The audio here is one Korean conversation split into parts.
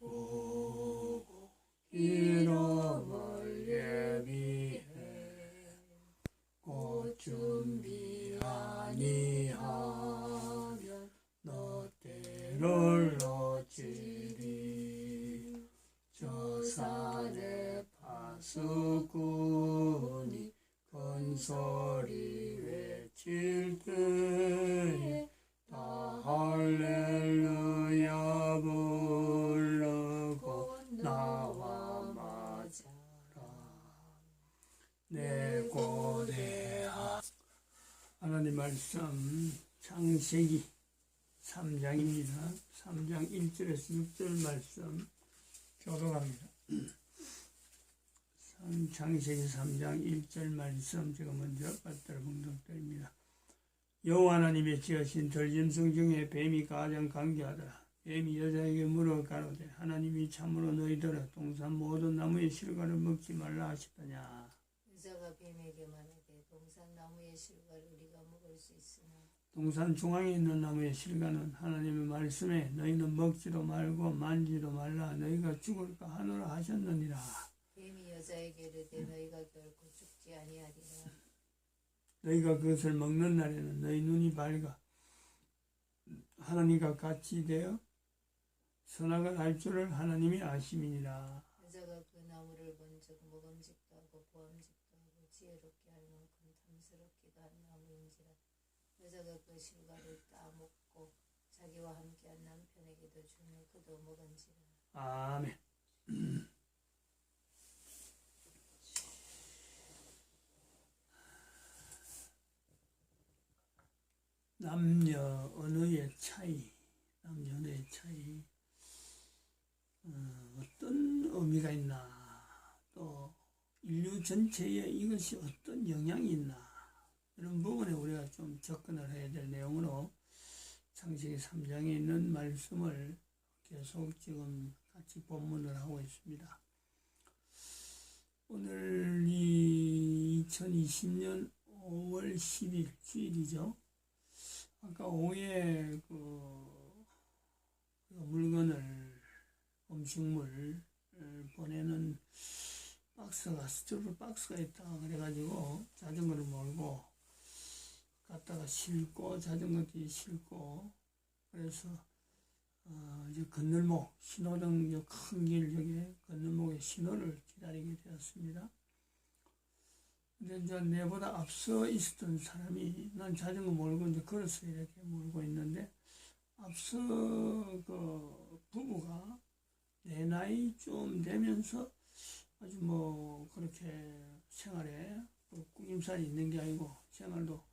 보고 이름을 예비해 곧 준비 아니하면 너 때를 놓치리. 저 산에 파수꾼이 큰 소리 외칠 때에 다 할렐루야 부르고 나와 맞아라. 내 고대하. 하나님 말씀 창세기 3장입니다. 3장 1절에서 6절 말씀 교독합니다. 창세기 3장 1절 말씀 제가 먼저 받들어 봉독드립니다. 여호와 하나님의 지으신 들짐승 중에 뱀이 가장 강교하더라. 뱀이 여자에게 물어 가로되 하나님이 참으로 너희들아 동산 모든 나무의 실과를 먹지 말라 하시더냐. 여자가 뱀에게 말하되 동산 나무의 실과를 우리가 먹을 수 있으나 동산 중앙에 있는 나무의 실과는 하나님의 말씀에 너희는 먹지도 말고 만지도 말라 너희가 죽을까 하노라 하셨느니라. 뱀이 여자에게 이르되 너희가 결코 죽지 아니하리라. 너희가 그것을 먹는 날에는 너희 눈이 밝아 하나님과 같이 되어 선악을 알 줄을 하나님이 아심이니라. 여자가 그 나무를 본즉 먹음직도 하고 보암직도 하고 지혜롭게 할 만큼 탐스럽기도 한 나무인지라. 여자가 그 실과를 따먹고 자기와 함께한 남편에게도 주며 그도 먹은지라. 아멘. 남녀 언어의 차이, 어떤 의미가 있나, 또 인류 전체에 이것이 어떤 영향이 있나, 이런 부분에 우리가 좀 접근을 해야 될 내용으로 창세기 3장에 있는 말씀을 계속 지금 같이 본문을 하고 있습니다. 오늘 2020년 5월 10일 주일이죠. 아까 오후에 그 물건을, 음식물 보내는 박스가, 스티로폼 박스가 있다 그래가지고 자전거를 몰고 갔다가 싣고, 자전거 뒤에 싣고, 그래서 이제 건널목, 신호등 큰 길, 저기 건널목에 신호를 기다리게 되었습니다. 근데 이제 내보다 앞서 있었던 사람이, 난 자전거 몰고 이제 걸어서 이렇게 몰고 있는데, 앞서 그 부부가 내 나이 좀 되면서 아주 뭐 그렇게 생활에 꾸김살이 있는 게 아니고 생활도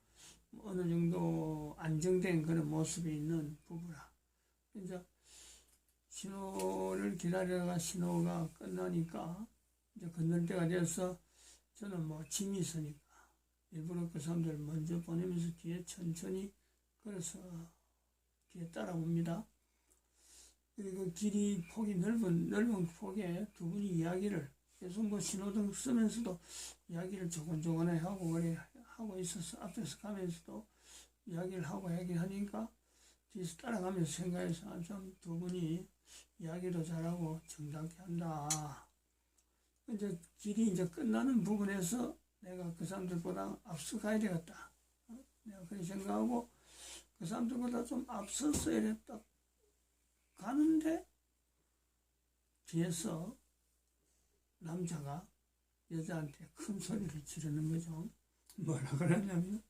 어느 정도 안정된 그런 모습이 있는 부부라. 이제 신호를 기다려가 신호가 끝나니까 이제 건널 때가 돼서 저는 뭐 짐이 있으니까 일부러 그 사람들 먼저 보내면서 뒤에 천천히 걸어서 뒤에 따라옵니다. 그리고 길이 폭이 넓은 폭에 두 분이 이야기를 계속 뭐 신호등 쓰면서도 이야기를 조곤조곤하게 하고 그래 하고 있어서 앞에서 가면서도 이야기를 하고 하니까 뒤에서 따라가면서 생각해서 좀 두 분이 이야기도 잘하고 정답게 한다. 이제 길이 이제 끝나는 부분에서 내가 그 사람들보다 앞서 가야 되겠다. 내가 그렇게 생각하고 그 사람들보다 좀 앞서서 이렇게 딱 가는데 뒤에서 남자가 여자한테 큰 소리를 지르는 거죠. 뭐라 그러냐면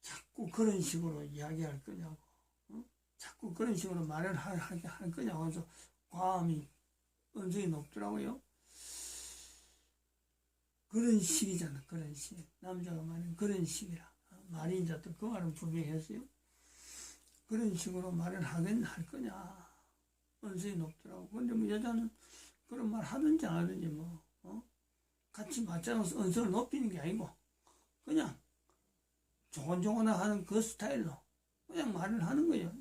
자꾸 그런 식으로 이야기할 거냐고, 자꾸 그런 식으로 말을 할 거냐고 해서 과음이 언성이 높더라고요. 그런 식이잖아, 그런 식. 남자가 말하는 그런 식이라. 말이 이제 또 그 말은 분명했어요. 그런 식으로 말을 할 거냐. 언성이 높더라고. 근데 뭐 여자는 그런 말 하든지 안 하든지 같이 맞춰서 언성을 높이는 게 아니고 그냥 조곤조곤하는 그 스타일로 그냥 말을 하는 거예요.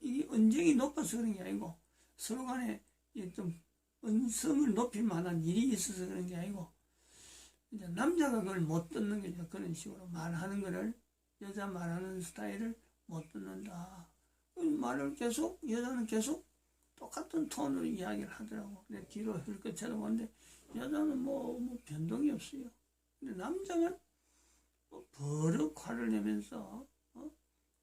이게 언쟁이 높아서 그런 게 아니고 서로 간에 좀 언성을 높일 만한 일이 있어서 그런 게 아니고 이제 남자가 그걸 못 듣는 거죠. 그런 식으로 말하는 거를, 여자 말하는 스타일을 못 듣는다. 말을 계속 여자는 계속 똑같은 톤으로 이야기를 하더라고. 내 뒤로 흘끗 쳐다보는데 여자는 뭐 변동이 없어요. 근데 남자만 뭐 버럭 화를 내면서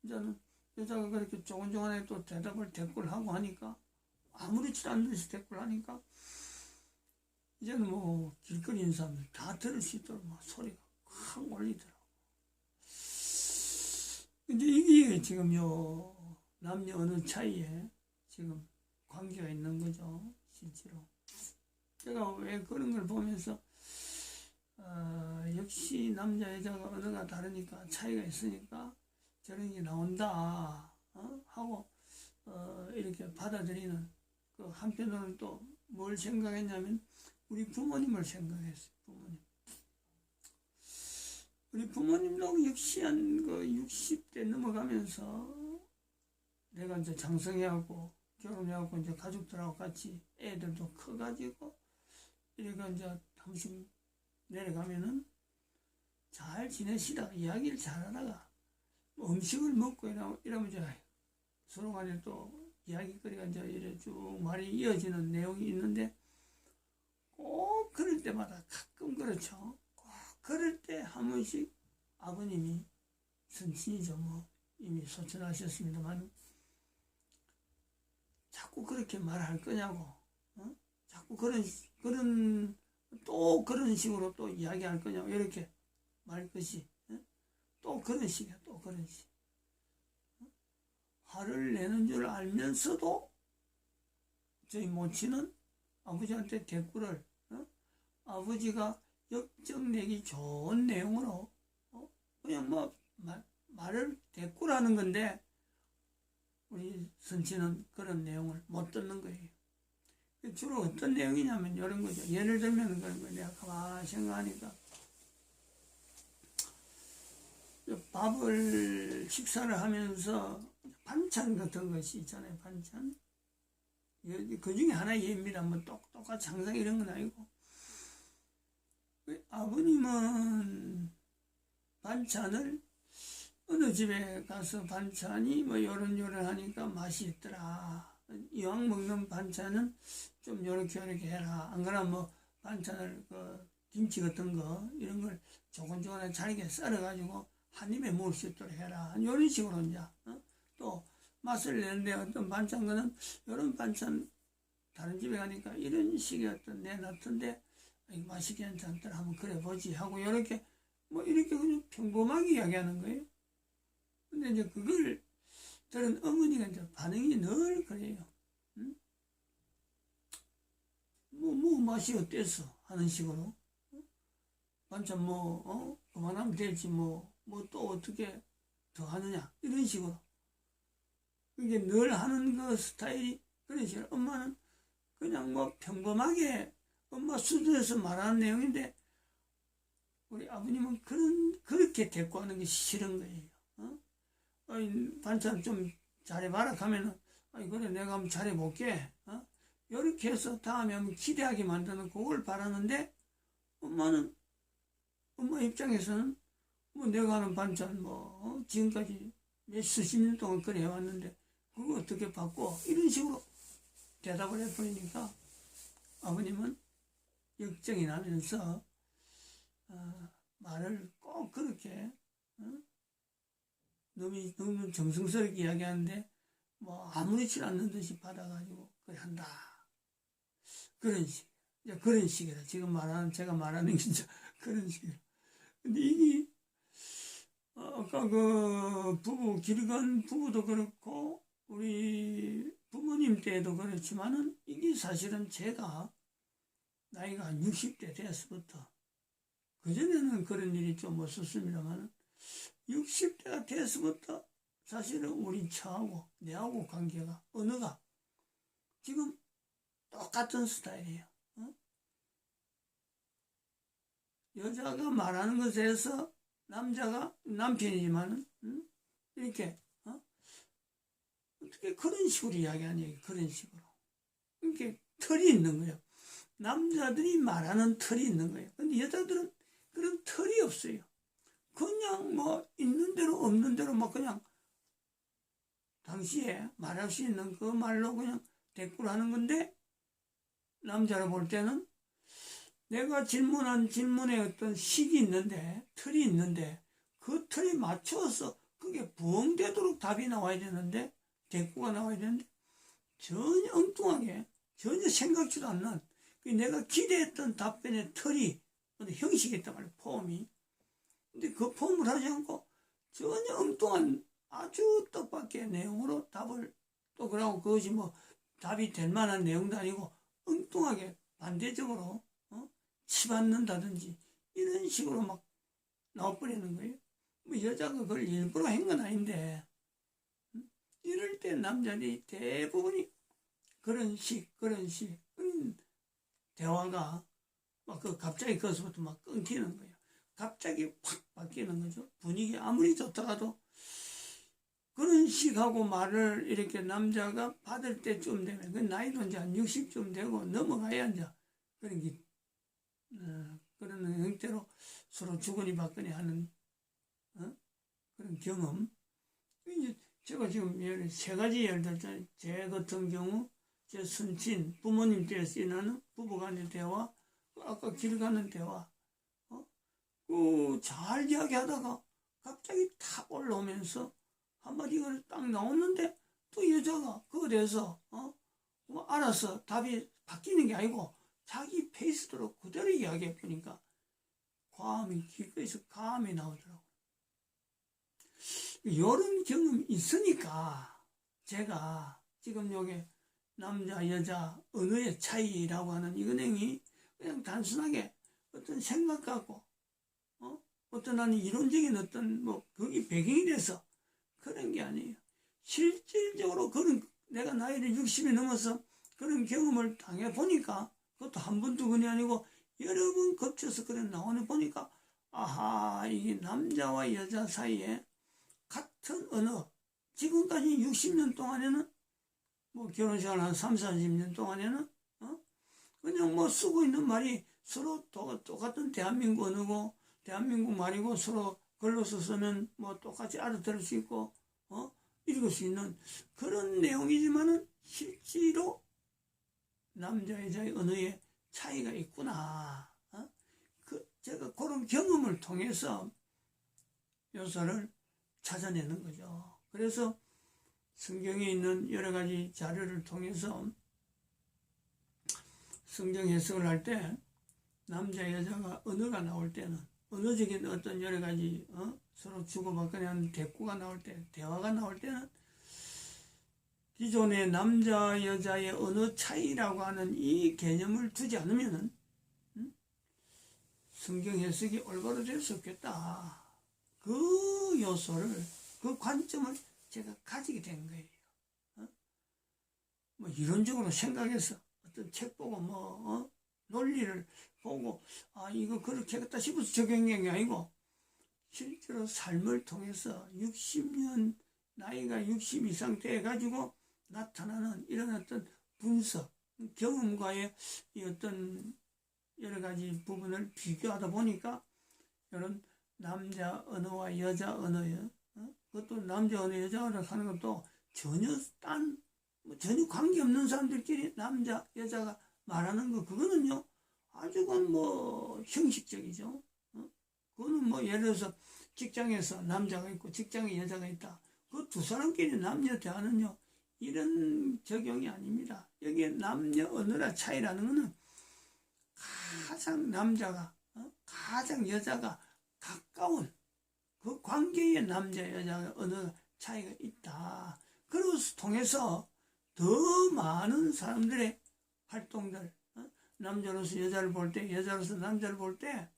이제는 여자가 그렇게 조곤조곤하게 또 대꾸를 하고 하니까 아무렇지도 않은 듯이 대꾸를 하니까 이제는 뭐 길거리 있는 사람들 다 들을 수 있도록 막 소리가 확 올리더라고. 근데 이게 지금 남녀 어느 차이에 지금 관계가 있는 거죠, 실제로. 제가 왜 그런 걸 보면서 역시 남자 여자가 언어가 다르니까 차이가 있으니까 저런 게 나온다 하고 이렇게 받아들이는 그 한편으로는 또 뭘 생각했냐면 우리 부모님을 생각했어요. 우리 부모님도 역시 한 그 60대 넘어가면서 내가 이제 장성해하고 결혼해하고 이제 가족들하고 같이 애들도 커가지고 이래가 이제 한 번씩 내려가면은 잘 지내시다가 이야기를 잘하다가 음식을 먹고 이러면 이제 서로 간에 또 이야기거리가 이제 이래 쭉 말이 이어지는 내용이 있는데 꼭 그럴 때마다 가끔 그렇죠. 꼭 그럴 때 한 번씩 아버님이 선친이죠. 뭐 이미 소천하셨습니다만 자꾸 그렇게 말할 거냐고, 자꾸 또 그런 식으로 또 이야기할 거냐고 이렇게 말 것이, 또 그런 식이야. 또 그런 식. 화를 내는 줄 알면서도 저희 모친은 아버지한테 대꾸를 아버지가 역정내기 좋은 내용으로 그냥 뭐 말을 대꾸라는 건데 우리 선친은 그런 내용을 못 듣는 거예요. 주로 어떤 내용이냐면 이런 거죠. 예를 들면 그런 거예요. 내가 가만히 생각하니까 밥을 식사를 하면서 반찬 같은 것이 있잖아요. 반찬. 그 중에 하나 예입니다. 뭐 똑같이 항상 이런 건 아니고. 아버님은 반찬을 어느 집에 가서 반찬이 뭐 요런 하니까 맛이 있더라. 이왕 먹는 반찬은 좀 요렇게 해라. 안 그러면 뭐 반찬을 그 김치 같은 거 이런 걸 조곤조곤하게 잘게 썰어가지고 한 입에 먹을 수 있도록 해라. 이런 식으로 이제 또 맛을 내는데 어떤 반찬거는 이런 반찬 다른 집에 가니까 이런 식의 어떤 내놨던데 맛이 괜찮더라 한번 그래 보지 하고 이렇게 뭐 이렇게 그냥 평범하게 이야기하는 거예요. 근데 이제 그걸 들은 어머니가 이제 반응이 늘 그래요. 응? 뭐 맛이 어땠어 하는 식으로. 반찬 그만하면 되지 뭐 또 어떻게 더 하느냐 이런 식으로. 이게 늘 하는 그 스타일이 그런 식으로. 엄마는 그냥 뭐 평범하게 엄마 수준에서 말하는 내용인데 우리 아버님은 그렇게 대꾸하는 게 싫은 거예요. 반찬 좀 잘해봐라 하면은 그래 내가 한번 잘해볼게. 이렇게 해서 다음에 한번 기대하게 만드는 그걸 바라는데 엄마 입장에서는 뭐 내가 하는 반찬 지금까지 수십 년 동안 그래 해왔는데 그거 어떻게 바꿔 이런 식으로 대답을 해버리니까 아버님은 역정이 나면서 말을 꼭 그렇게 너무 정성스럽게 이야기하는데 뭐 아무렇지 않는 듯이 받아가지고 그래 한다 그런 식. 그런 식이라 지금 제가 말하는 게 진짜 그런 식이라. 근데 이게 아까 그 길건 부부도 그렇고 우리 부모님 때도 그렇지만은 이게 사실은 제가 나이가 한 60대 돼서부터 그전에는 그런 일이 좀 없었습니다만 60대가 돼서부터 사실은 우리 처하고 내하고 관계가 언어가 지금 똑같은 스타일이에요. 여자가 말하는 것에서 남자가 남편이지만은 이렇게 어떻게 그런 식으로 이야기하냐 그런 식으로 이렇게 틀이 있는 거예요. 남자들이 말하는 틀이 있는 거예요. 근데 여자들은 그런 틀이 없어요. 그냥 뭐 있는 대로 없는 대로 막 그냥 당시에 말할 수 있는 그 말로 그냥 대꾸를 하는 건데, 남자로 볼 때는 내가 질문한 질문에 어떤 식이 있는데, 틀이 있는데, 그 틀에 맞춰서 그게 부응되도록 답이 나와야 되는데, 대꾸가 나와야 되는데, 전혀 엉뚱하게, 전혀 생각지도 않는, 내가 기대했던 답변의 틀이, 형식이 있단 말이에요, 폼이. 근데 그 폼을 하지 않고, 전혀 엉뚱한 아주 뜻밖의 내용으로 답을, 또 그러고 그것이 뭐 답이 될 만한 내용도 아니고, 엉뚱하게 반대적으로, 치받는다든지, 이런 식으로 막 나와버리는 거예요. 뭐 여자가 그걸 일부러 한 건 아닌데, 이럴 때 남자들이 대부분이 그런 대화가 막 갑자기 거기서부터 막 끊기는 거예요. 갑자기 확 바뀌는 거죠. 분위기 아무리 좋다가도 그런 식하고 말을 이렇게 남자가 받을 때쯤 되면, 그 나이도 이제 한 60쯤 되고 넘어가야 이제 그런 게, 그런 형태로 서로 주거니 받거니 하는, 그런 경험. 이제 제가 지금 세 가지 예를 들자면, 제 같은 경우, 제 선친, 부모님 때 쓰이는 부부간의 대화, 아까 길 가는 대화, 잘 이야기하다가 갑자기 탁 올라오면서 한마디가 딱 나오는데, 또 여자가 그거에 대해서 뭐 알아서 답이 바뀌는 게 아니고 자기 페이스대로 그대로 이야기해 보니까 과음이 기꺼이서 감이 나오더라고요. 이런 경험이 있으니까 제가 지금 요게 남자 여자 언어의 차이라고 하는 이 은행이 그냥 단순하게 어떤 생각 갖고 어떤 하는 이론적인 어떤 뭐 그게 배경이 돼서 그런 게 아니에요. 실질적으로 그런, 내가 나이를 60이 넘어서 그런 경험을 당해 보니까, 그것도 한 번 두 번이 아니고 여러 번 겹쳐서 그래 나오는 보니까, 아하, 이게 남자와 여자 사이에 같은 언어, 지금까지 60년 동안에는, 뭐 결혼생활 한 3, 40년 동안에는 그냥 뭐 쓰고 있는 말이 서로 똑같은 대한민국 언어고, 대한민국 말이고, 서로 글로서 쓰면 뭐 똑같이 알아들을 수 있고 읽을 수 있는 그런 내용이지만은, 실제로 남자 여자의 언어의 차이가 있구나. 제가 그런 경험을 통해서 요소를 찾아내는 거죠. 그래서 성경에 있는 여러 가지 자료를 통해서 성경 해석을 할 때, 남자 여자가 언어가 나올 때는, 언어적인 어떤 여러 가지 서로 주고받거나 하는 대꾸가 나올 때, 대화가 나올 때는 기존의 남자 여자의 언어 차이라고 하는 이 개념을 두지 않으면은 성경 해석이 올바로 될 수 없겠다. 그 요소를, 그 관점을 제가 가지게 된 거예요. 뭐 이론적으로 생각해서 어떤 책 보고 뭐 논리를 보고 이거 그렇게 하겠다 싶어서 적용한 게 아니고, 실제로 삶을 통해서 60년, 나이가 60 이상 돼가지고 나타나는 이런 어떤 분석, 경험과의 이 어떤 여러 가지 부분을 비교하다 보니까, 이런 남자 언어와 여자 언어요, 그것도 남자 언어, 여자 언어 하는 것도 전혀 전혀 관계없는 사람들끼리 남자, 여자가 말하는 거, 그거는요, 아주 뭐 형식적이죠. 그거는 뭐 예를 들어서 직장에서 남자가 있고 직장에 여자가 있다. 그 두 사람끼리 남녀 대화는요, 이런 적용이 아닙니다. 여기에 남녀 언어라 차이라는 거는 가장 남자가, 가장 여자가 가까운 그 관계에 남자, 여자 언어 차이가 있다. 그것을 통해서 더 많은 사람들의 활동들, 남자로서 여자를 볼 때, 여자로서 남자를 볼 때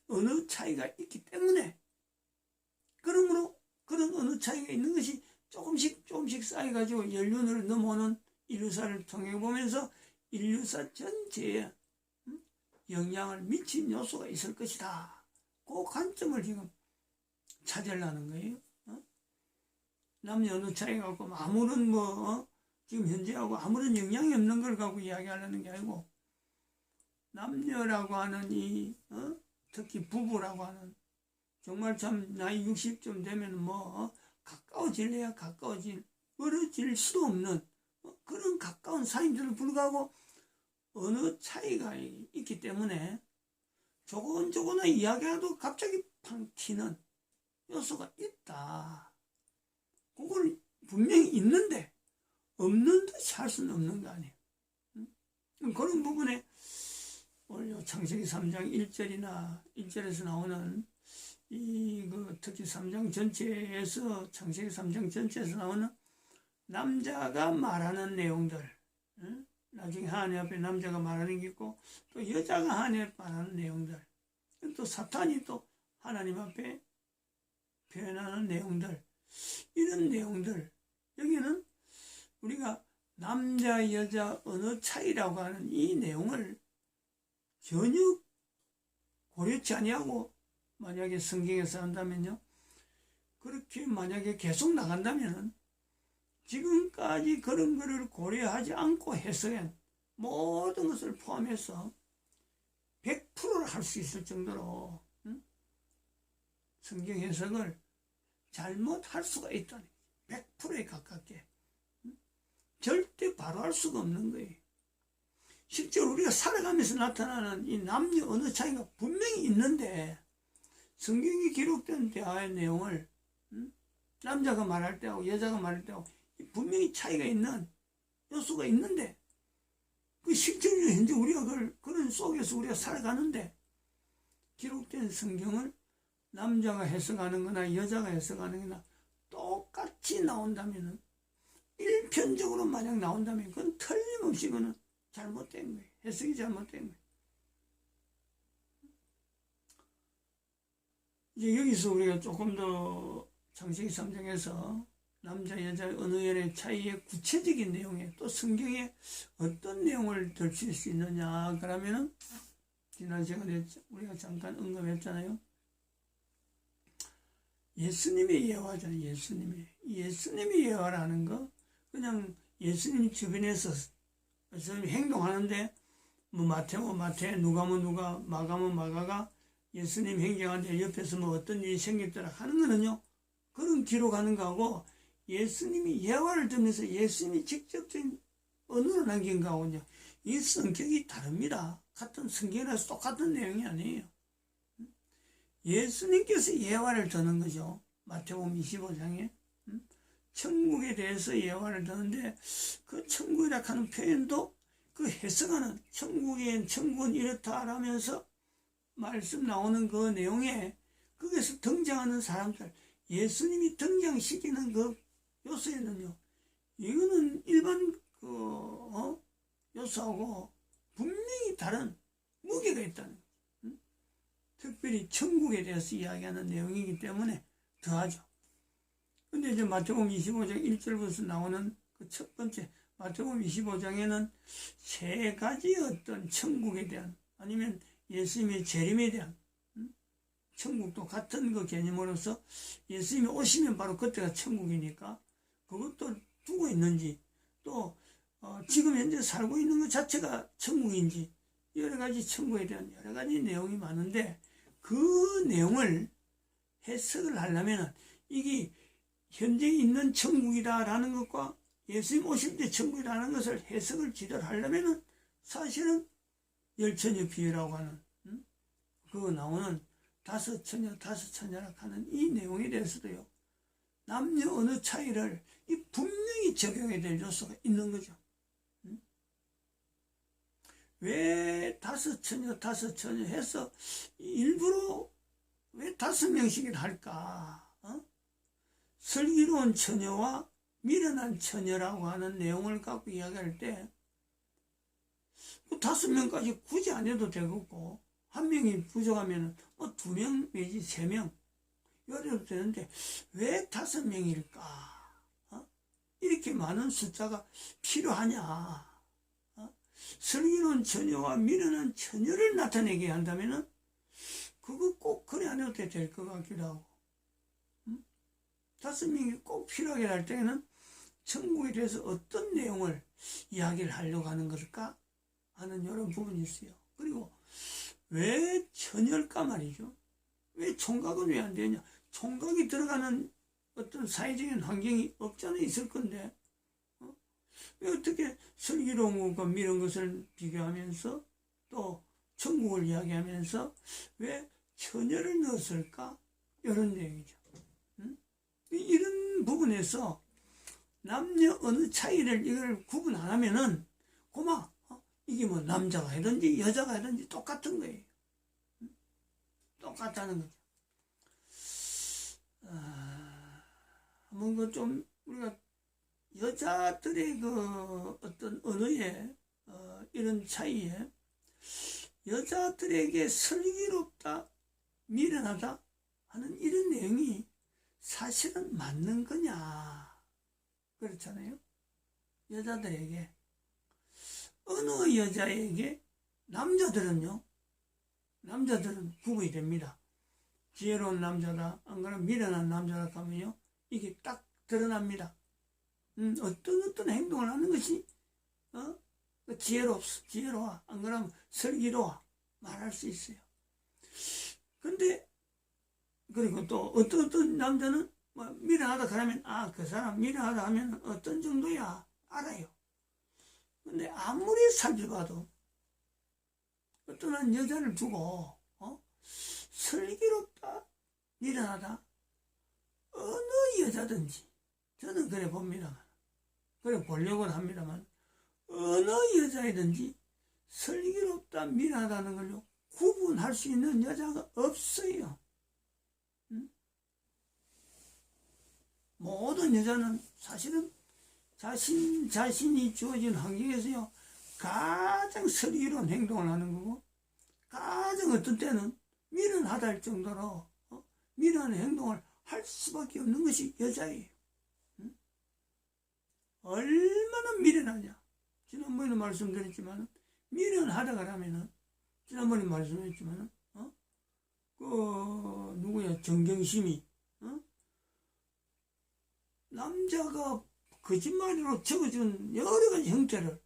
언어 차이가 있기 때문에, 그러므로 그런 언어 차이가 있는 것이 조금씩 쌓여가지고 인류를 넘어오는 인류사를 통해 보면서 인류사 전체에 영향을 미친 요소가 있을 것이다. 그 관점을 지금 찾으려는 거예요. 남녀 언어 차이 갖고 아무런 지금 현재하고 아무런 영향이 없는 걸 갖고 이야기하려는 게 아니고, 남녀라고 하는 특히 부부라고 하는, 정말 참 나이 60쯤 되면 가까워질래야 가까워질 멀어질 수도 없는 그런 가까운 사이인데도 불구하고 어느 차이가 있기 때문에 조곤조곤한 이야기라도 갑자기 팡 튀는 요소가 있다. 그걸 분명히 있는데 없는 듯이 할 수는 없는 거 아니에요. 그런 부분에 오늘 창세기 3장 1절이나 1절에서 나오는 특히 3장 전체에서 창세기 3장 전체에서 나오는 남자가 말하는 내용들, 나중에 하나님 앞에 남자가 말하는 게 있고 또 여자가 하나님 앞에 말하는 내용들, 또 사탄이 또 하나님 앞에 표현하는 내용들, 이런 내용들, 여기는 우리가 남자 여자 언어 차이라고 하는 이 내용을 전혀 고려치 아니하고 만약에 성경에서 한다면요, 그렇게 만약에 계속 나간다면은 지금까지 그런 거를 고려하지 않고 해석한 모든 것을 포함해서 100%를 할 수 있을 정도로 성경 해석을 잘못할 수가 있다니, 100%에 가깝게 절대 바로 할 수가 없는 거예요. 실제로 우리가 살아가면서 나타나는 이 남녀 언어 차이가 분명히 있는데 성경에 기록된 대화의 내용을 남자가 말할 때하고 여자가 말할 때하고 분명히 차이가 있는 요소가 있는데 그 실제로 현재 우리가 그런 속에서 우리가 살아가는데 기록된 성경을 남자가 해석하는 거나 여자가 해석하는 거나 똑같이 나온다면, 일편적으로 만약 나온다면 그건 틀림없이 그는 잘못된 거예요. 해석이 잘못된 거예요. 이제 여기서 우리가 조금 더 창세기 3장에서 남자 여자 언어의 차이의 구체적인 내용에 또 성경에 어떤 내용을 들칠 수 있느냐 그러면은 지난 시간에 우리가 잠깐 언급했잖아요. 예수님의 예화잖아요. 예수님의 예화라는 거, 그냥 예수님 주변에서 행동하는데 뭐 마태면 마태, 누가면 누가, 마가면 마가가 예수님 행정하는데 옆에서 뭐 어떤 일이 생겼더라 하는 거는요, 그런 기록하는 거하고 예수님이 예화를 들으면서 예수님이 직접적인 언어로 남긴 거하고요, 이 성격이 다릅니다. 같은 성경이라서 똑같은 내용이 아니에요. 예수님께서 예화를 드는 거죠. 마태복음 25장에 천국에 대해서 예화를 드는데 그 천국이라 하는 표현도 그 해석하는 천국은 이렇다라면서 말씀 나오는 그 내용에 거기서 등장하는 사람들, 예수님이 등장시키는 그 요소에는요, 이거는 일반 요소하고 분명히 다른 무게가 있다는 거예요. 특별히 천국에 대해서 이야기하는 내용이기 때문에 더하죠. 근데 이제 마태복음 25장 1절부터 나오는 그 첫 번째 마태복음 25장에는 세 가지 어떤 천국에 대한, 아니면 예수님의 재림에 대한, 천국도 같은 그 개념으로서 예수님이 오시면 바로 그때가 천국이니까 그것도 두고 있는지, 또 지금 현재 살고 있는 것 자체가 천국인지, 여러 가지 천국에 대한 여러 가지 내용이 많은데 그 내용을 해석을 하려면 이게 현재 있는 천국이다라는 것과 예수님 오실 때 천국이라는 것을 해석을 제대로 하려면 사실은 열처녀 비유라고 하는 그 나오는 다섯 처녀라 하는 이 내용에 대해서도요, 남녀 어느 차이를 분명히 적용해야 될 요소가 있는 거죠. 왜 다섯 처녀 해서 일부러 왜 5명씩을 할까? 슬기로운 처녀와 미련한 처녀라고 하는 내용을 갖고 이야기할 때 5명까지 굳이 안 해도 되겠고, 1명이 부족하면 2명 내지 3명 이래도 되는데 왜 5명일까? 이렇게 많은 숫자가 필요하냐? 슬기로운 처녀와 미련한 처녀를 나타내게 한다면은 그거 꼭 그래 안 해도 될 것 같기도 하고, 5명이 꼭 필요하게 할 때에는 천국에 대해서 어떤 내용을 이야기를 하려고 하는 걸까 하는 이런 부분이 있어요. 그리고 왜 처녀일까 말이죠. 왜 총각은 왜 안 되냐? 총각이 들어가는 어떤 사회적인 환경이 없잖아 있을 건데 왜 어떻게 슬기로움과 이런 것을 비교하면서 또 천국을 이야기하면서 왜 처녀를 넣었을까? 이런 얘기죠. 이런 부분에서 남녀 어느 차이를 이걸 구분 안 하면은 고마 이게 뭐 남자가 하든지 여자가 하든지 똑같은 거예요. 똑같다는 거죠. 한번 그 좀 우리가 여자들의 그 어떤 언어의 이런 차이에 여자들에게 슬기롭다, 미련하다 하는 이런 내용이 사실은 맞는 거냐? 그렇잖아요. 여자들에게 어느 여자에게 남자들은 구분이 됩니다. 지혜로운 남자다, 안 그러면 미련한 남자다 하면요 이게 딱 드러납니다. 어떤 행동을 하는 것이 지혜로워, 안 그러면 슬기로워 말할 수 있어요. 근데 그리고 또 어떤 남자는 뭐 미련하다 그러면 그 사람 미련하다 하면 어떤 정도야 알아요. 근데 아무리 살펴봐도 어떤 한 여자를 두고 슬기롭다, 미련하다 어느 여자든지 저는 그래 봅니다만 그래 보려고는 합니다만 어느 여자이든지 슬기롭다, 미련하다는 걸요 구분할 수 있는 여자가 없어요. 모든 여자는 사실은 자신이 주어진 환경에서요 가장 슬기로운 행동을 하는 거고 가장 어떤 때는 미련하다 할 정도로 미련한 행동을 할 수밖에 없는 것이 여자예요. 얼마나 미련하냐. 지난번에도 말씀드렸지만 미련하다가 하면은 지난번에 말씀했지만은 누구야 정경심이 남자가 거짓말로 적어준 여러 가지 형태를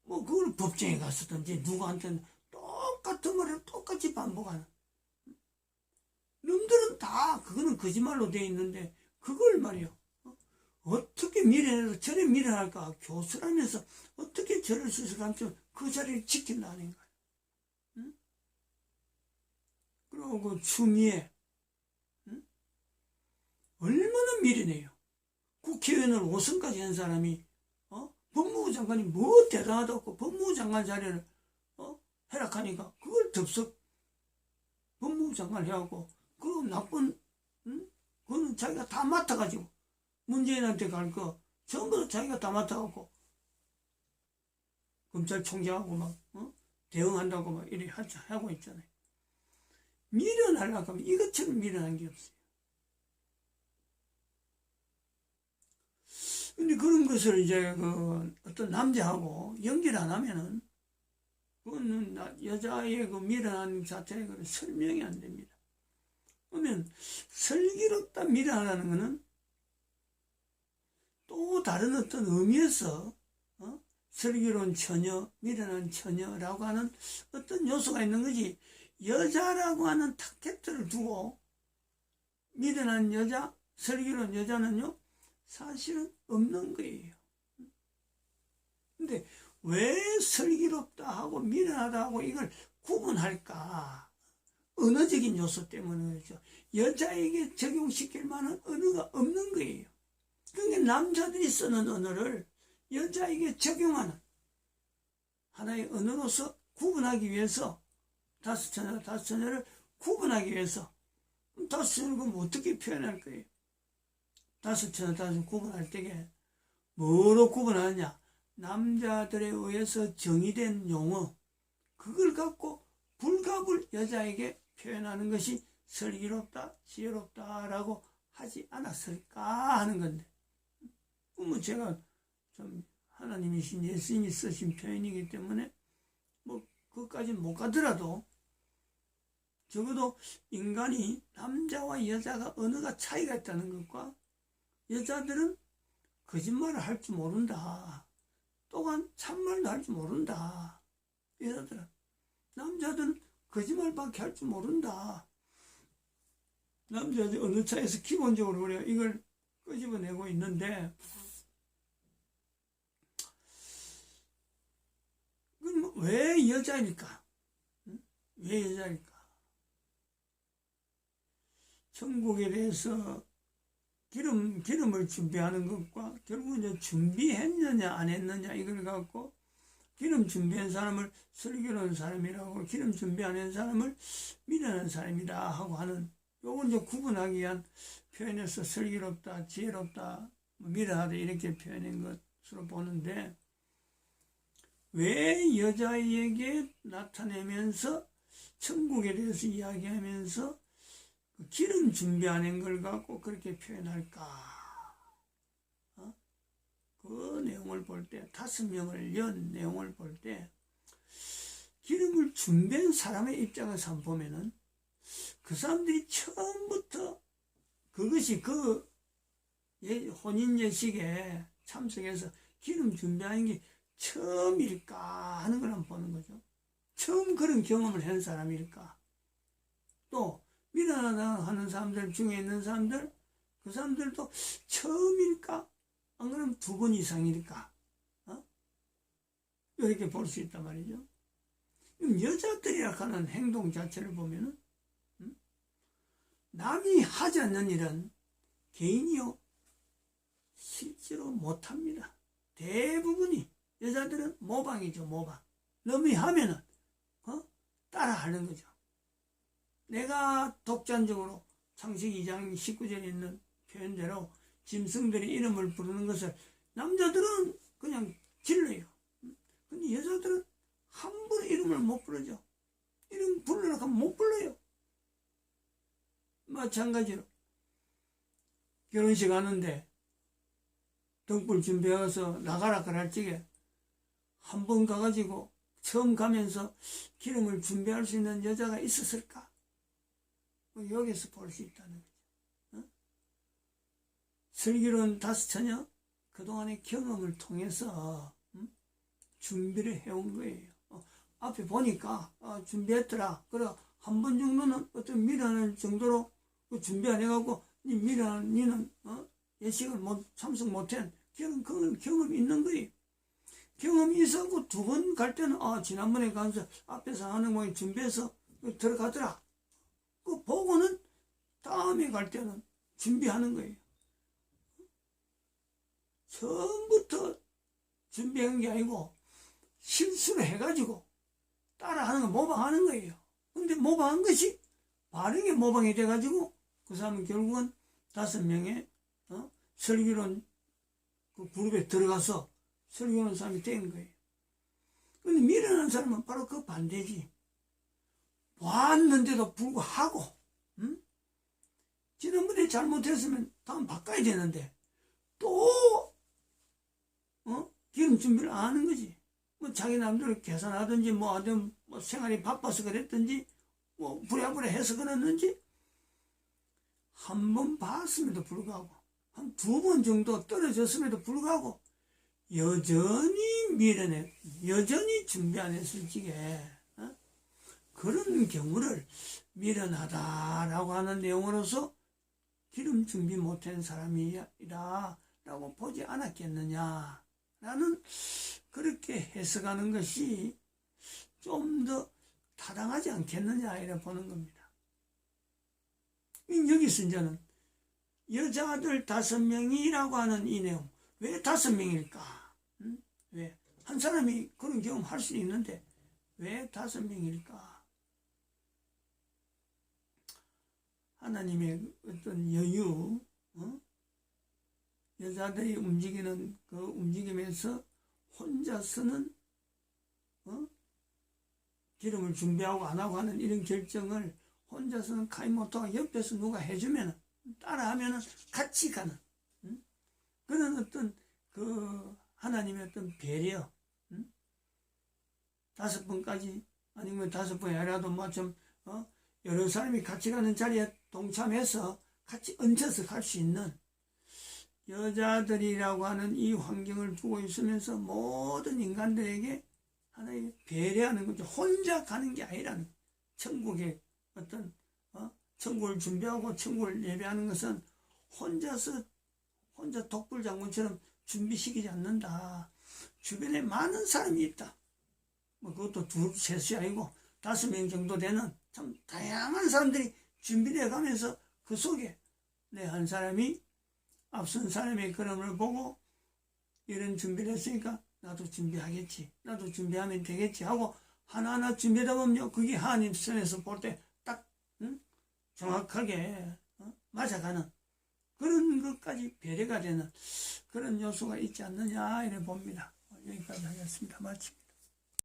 뭐 그걸 법정에 갔었든지 누구한테는 똑같은 말을 똑같이 반복하는 놈들은 다 그거는 거짓말로 돼 있는데 그걸 말이요 어떻게 미련해서 저래 미련할까 교수라면서 어떻게 저럴 수 있을까 하면 그 자리를 지킨다는 거예요. 그리고 그 추미애 얼마나 미련해요. 국회의원을 5선까지 한 사람이 법무부 장관이 뭐 대단하다고 법무부 장관 자리를 해락하니까 그걸 덥석 법무부 장관 해갖고 그 나쁜 그거는 자기가 다 맡아가지고 문재인한테 갈 거 전부 다 자기가 다 맡아갖고 검찰총장하고 막 대응한다고 막 이렇게 하고 있잖아요. 미련하려고 하면 이것처럼 미련한 게 없어요. 근데 그런 것을 이제 그 어떤 남자하고 연결 안 하면은 그거는 여자의 그 미련한 자체가 설명이 안 됩니다. 그러면 슬기롭다 미련하다는 거는 또 다른 어떤 의미에서 슬기로운 처녀, 미련한 처녀라고 하는 어떤 요소가 있는 거지 여자라고 하는 타겟을 두고 미련한 여자, 슬기로운 여자는요 사실은 없는 거예요. 근데 왜 슬기롭다 하고 미련하다 하고 이걸 구분할까? 언어적인 요소 때문에 그렇죠. 여자에게 적용시킬 만한 언어가 없는 거예요. 그러니까 남자들이 쓰는 언어를 여자에게 적용하는 하나의 언어로서 구분하기 위해서 다섯 처녀를 구분하기 위해서 다섯 처녀를 그럼 어떻게 표현할 거예요? 다섯 처녀 구분할 때에 뭐로 구분하느냐? 남자들에 의해서 정의된 용어 그걸 갖고 불갑을 여자에게 표현하는 것이 슬기롭다, 지혜롭다라고 하지 않았을까 하는 건데 뭐 제가 좀 하나님이신 예수님이 쓰신 표현이기 때문에 뭐 그것까지는 못 가더라도 적어도 인간이 남자와 여자가 언어가 차이가 있다는 것과 여자들은 거짓말을 할 줄 모른다. 또한 참말도 할 줄 모른다. 여자들은. 남자들은 거짓말밖에 할 줄 모른다. 남자들 어느 차에서 기본적으로 우리가 이걸 끄집어내고 있는데, 그럼 왜 여자일까? 응? 왜 여자일까? 천국에 대해서 기름을 준비하는 것과 결국은 이제 준비했느냐 안 했느냐 이걸 갖고 기름 준비한 사람을 슬기로운 사람이라고, 기름 준비 안 한 사람을 미련한 사람이다 하고 하는, 요건 이제 구분하기 위한 표현에서 슬기롭다, 지혜롭다, 미련하다 이렇게 표현한 것으로 보는데, 왜 여자에게 나타내면서 천국에 대해서 이야기하면서 기름 준비하는 걸 갖고 그렇게 표현할까? 그 내용을 볼 때, 5명을 연 내용을 볼 때, 기름을 준비한 사람의 입장에서 보면은 그 사람들이 처음부터 그것이 그 혼인 예식에 참석해서 기름 준비하는 게 처음일까 하는 걸 한번 보는 거죠. 처음 그런 경험을 한 사람일까? 또 미련하다 하는 사람들 중에 있는 사람들, 그 사람들도 처음일까? 안 그러면 2번 이상일까? 이렇게 볼 수 있단 말이죠. 여자들이라 하는 행동 자체를 보면은, 남이 하지 않는 일은 개인이요 실제로 못합니다. 대부분이 여자들은 모방이죠. 모방. 남이 하면은 따라하는 거죠. 내가 독단적으로 창세기 2장 19절에 있는 표현대로 짐승들의 이름을 부르는 것을 남자들은 그냥 질러요. 근데 여자들은 함부로 이름을 못 부르죠. 이름 부르려고 하면 못 불러요. 마찬가지로 결혼식 하는데 등불 준비해서 나가라 그럴 적에 한 번 가가지고 처음 가면서 기름을 준비할 수 있는 여자가 있었을까? 여기서 볼 수 있다는 거죠. 슬기로운 5처녀 그동안의 경험을 통해서 준비를 해온 거예요. 앞에 보니까 준비했더라. 그래 한 번 정도는 어떤 미련할 정도로 준비 안 해갖고 니는 예식을 참석 못한 경험이 있는 거예요. 경험이 있었고 2번 갈 때는 지난번에 가서 앞에서 하는 모양 준비해서 들어가더라. 그 보고는 다음에 갈 때는 준비하는 거예요. 처음부터 준비한 게 아니고 실수를 해가지고 따라하는 거 모방하는 거예요. 근데 모방한 것이 바르게 모방이 돼가지고 그 사람은 결국은 5명의 슬기로운 그 그룹에 들어가서 슬기로운 사람이 된 거예요. 근데 미련한 사람은 바로 그 반대지. 봤는데도 불구하고 지난번에 잘못했으면 다음 바꿔야 되는데 또 기름 준비를 안 하는 거지. 뭐 자기 남대로 계산하든지 뭐 생활이 바빠서 그랬든지 뭐 부랴부랴 해서 그랬는지 한 번 봤음에도 불구하고 한 2번 정도 떨어졌음에도 불구하고 여전히 미련해, 여전히 준비 안 했을 적에 그런 경우를 미련하다라고 하는 내용으로서 기름 준비 못한 사람이라 라고 보지 않았겠느냐라는 그렇게 해석하는 것이 좀 더 타당하지 않겠느냐 이렇게 보는 겁니다. 여기서 이제는 여자들 5명이라고 하는 이 내용, 왜 5명일까? 왜? 한 사람이 그런 경험 할 수 있는데 왜 5명일까? 하나님의 어떤 여유, 여자들이 움직이는 그 움직임에서 혼자서는 기름을 준비하고 안 하고 하는 이런 결정을 혼자서는 가히 못하고 옆에서 누가 해주면 따라하면 같이 가는 그런 어떤 그 하나님의 어떤 배려, 5번까지 아니면 5번 아니라도 뭐 좀 여러 사람이 같이 가는 자리에 동참해서 같이 얹혀서 갈 수 있는 여자들이라고 하는 이 환경을 두고 있으면서 모든 인간들에게 하나의 배려하는 거죠. 혼자 가는 게 아니라는 천국의 어떤 천국을 준비하고 천국을 예배하는 것은 혼자 독불장군처럼 준비시키지 않는다. 주변에 많은 사람이 있다. 뭐 그것도 둘, 셋이 아니고 5명 정도 되는 참 다양한 사람들이 준비되어 가면서 그 속에 내 한 사람이 앞선 사람의 걸음을 보고 이런 준비를 했으니까 나도 준비하겠지. 나도 준비하면 되겠지 하고 하나하나 준비하다 보면 그게 하나님 선에서 볼 때 딱 정확하게 맞아가는 그런 것까지 배려가 되는 그런 요소가 있지 않느냐 이래 봅니다. 여기까지 하겠습니다. 마칩니다.